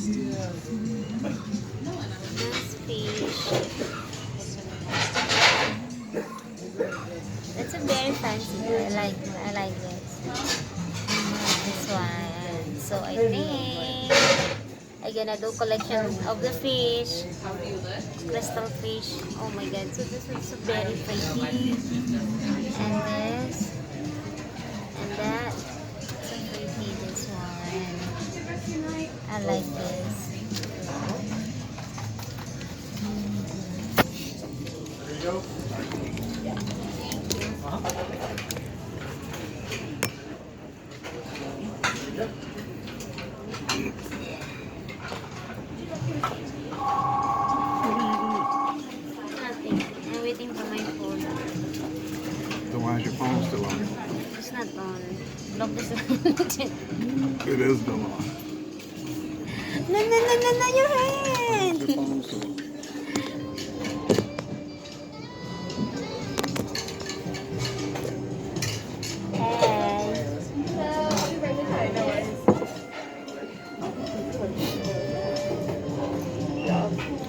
Nice fish. That's a very fancy. I like this. This one. So I think I'm gonna do collection of the fish. Crystal fish. Oh my god. So this is so very pretty. And this. And that. So pretty this one. I like this. Nothing. I'm waiting for my phone. So why is your phone still on? It's not on. Lock this on. It is still on. No, your hand! Your phone's still on.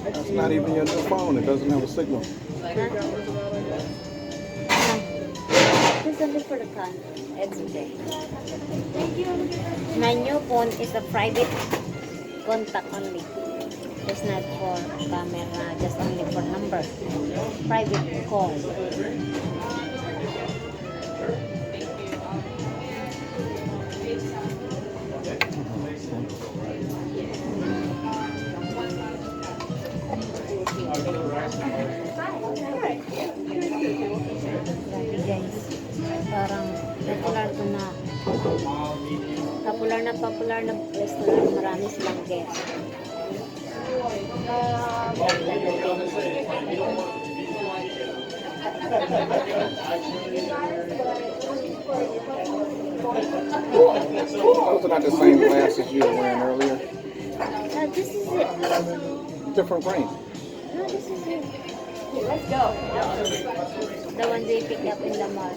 That's not even your new phone. It doesn't have a signal. This is only for the con. It's okay. My new phone is a private contact only. It's not for camera, just only for number. Private call. Grabe guys. Parang popular na restaurant. Marami silang guests. Those are not the same glasses you were wearing earlier. This is it. Different brand. No, this is it. Let's go. The one they pick up in the mall.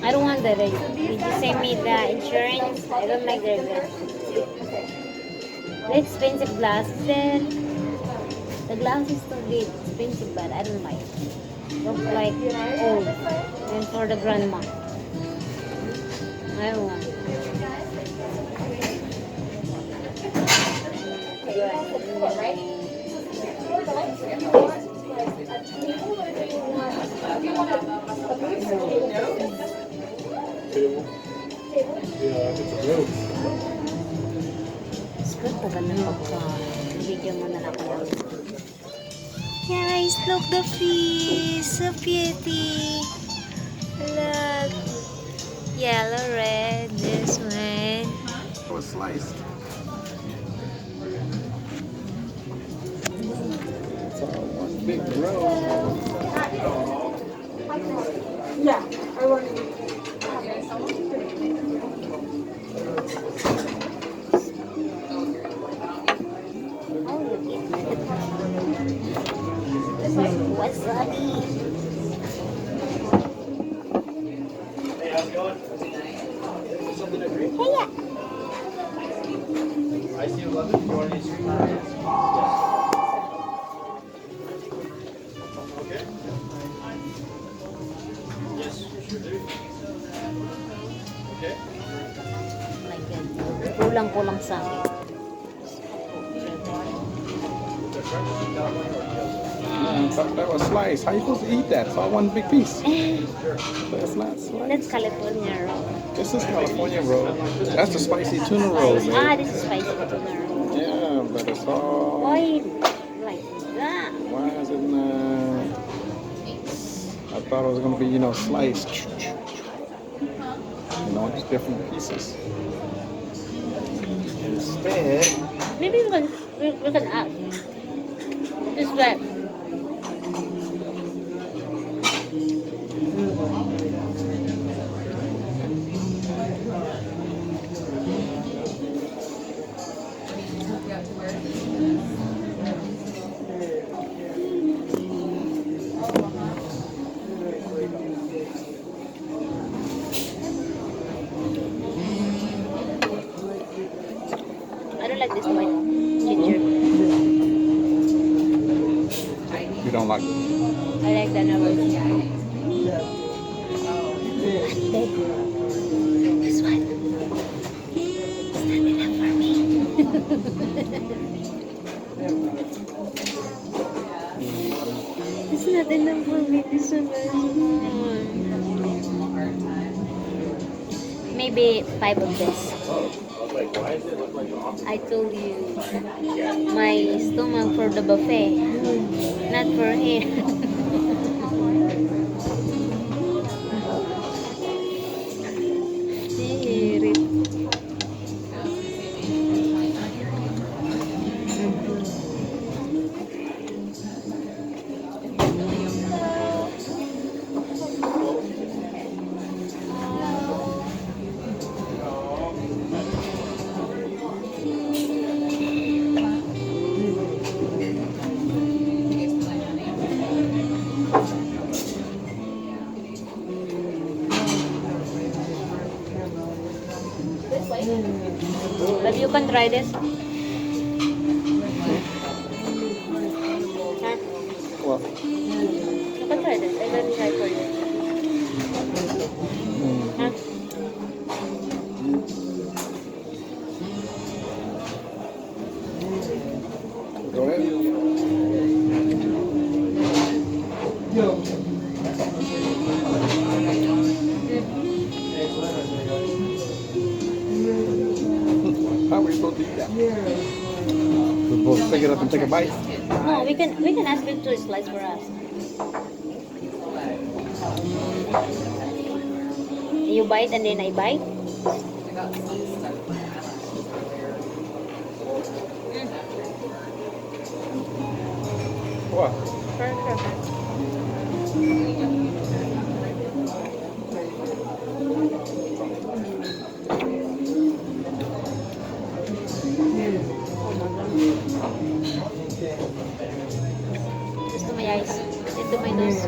I don't want the red. Did you send me the insurance? I don't like the red. The expensive glasses there. The glass is too big, expensive, but I don't like. Look like old. And for the grandma. I don't want. Skirt na ganun mag-video mo na lang ako. Guys, look the fish. So pretty. Look. Yellow, red, this one. It was sliced. It's all one big roll. Yeah, I want to. Wasabi. Hey, how's it going? Something to drink? Hey, yeah. I see 11. You want any street? Okay. Yes, sure do. Okay. My God. Kulang-kulang sa akin. That was sliced. How you supposed to eat that? It's all one big piece. That's not sliced. That's California roll. This is California roll. That's the spicy tuna roll, man. This is spicy tuna roll. Yeah, but it's all. Why like that? Why is it not? I thought it was gonna be, sliced. Just different pieces. Instead, Maybe we can add this way. I like the numbers. This one. It's not enough for me. It's not enough for me. This one. Maybe 5 of this. I was like, why does it look like an ox? I told you. My stomach for the buffet. Not for here. Sirit. But you can try this. Huh? Well, You can try this. I can try for you. Huh? go ahead. How are we supposed to eat that? We're supposed to pick it up and take a bite? No, we can ask them to slice for us. You bite and then I bite. What? Just to my eyes. Into my nose.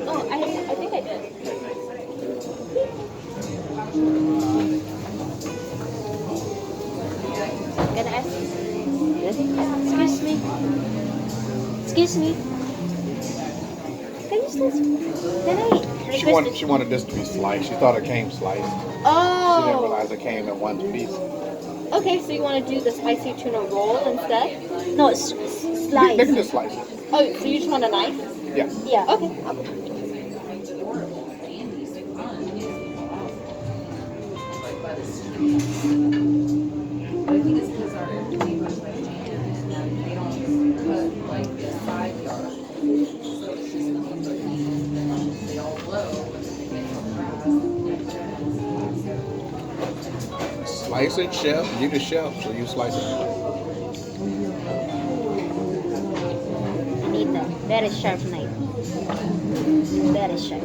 Oh, I think I did. Can I ask? Excuse me. Excuse me. Can you slice? Can I request it? She wanted this to be sliced. She thought it came sliced. She didn't Oh. realize it came in one piece. Okay, so you want to do the spicy tuna roll instead? No, They can slice. just slice it. Oh, so you just want a knife? Yeah. Yeah. Okay. Slice it, chef. You the chef, so you slice it. I need that. Very sharp knife. Very sharp.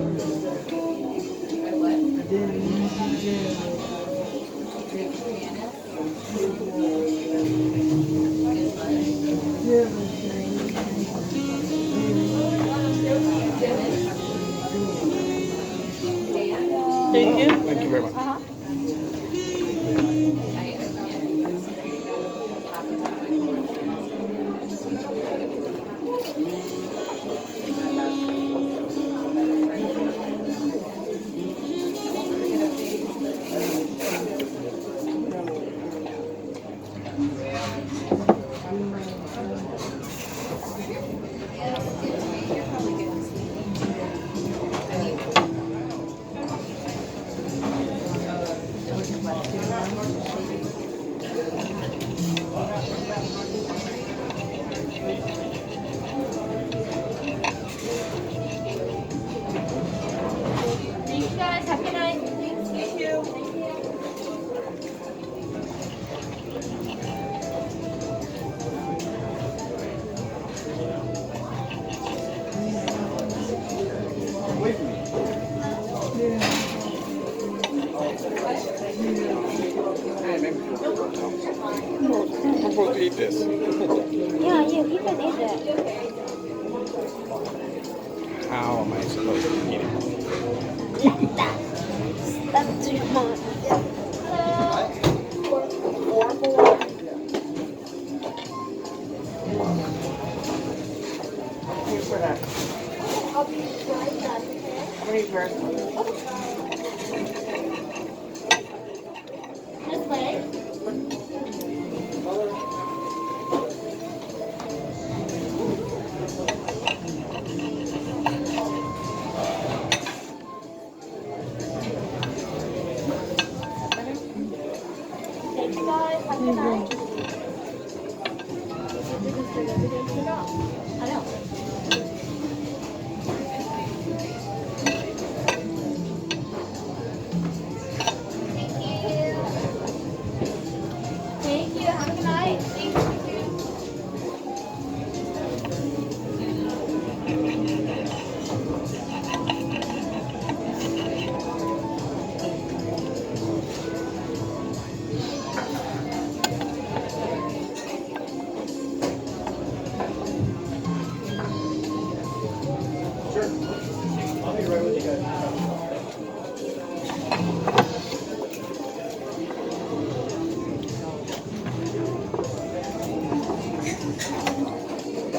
Thank you. Thank you very much. Thank you guys. Have a good night. Thank you. I'm supposed to eat this. Yeah, you can eat that. How am I supposed to eat it? Stop too much. guys. Have a good night. Thank you. Have a good night. Thank you. Sure. I'll be right with you guys.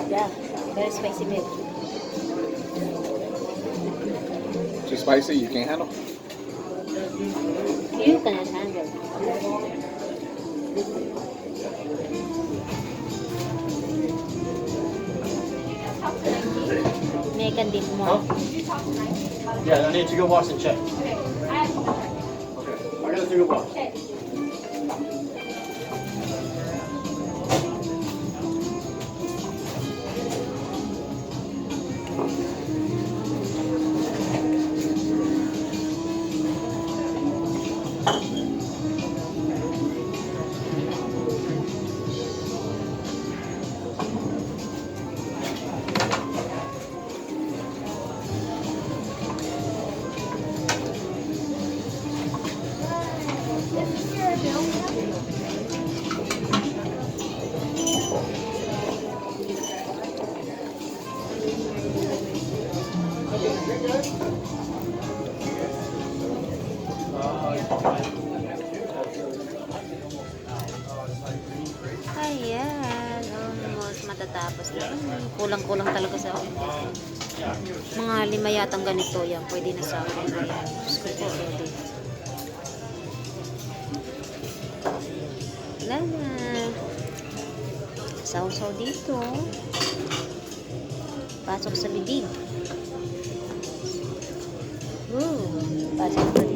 Yeah, very spicy milk. Too spicy, you can't handle? You cannot handle. Megan din mo. Yeah, I need to go wash and check. Okay. I have Okay. I gotta take a wash. Okay. Is this your bill? Ayan, almost matatapos na. Kulang-kulang talaga sa akin. Mga 5 yatang ganito yan. Pwede na sa akin. Ayan. Diyos ko po, ready. Wala na. Saw-saw dito. Pasok sa bibig. Pasok sa bibig.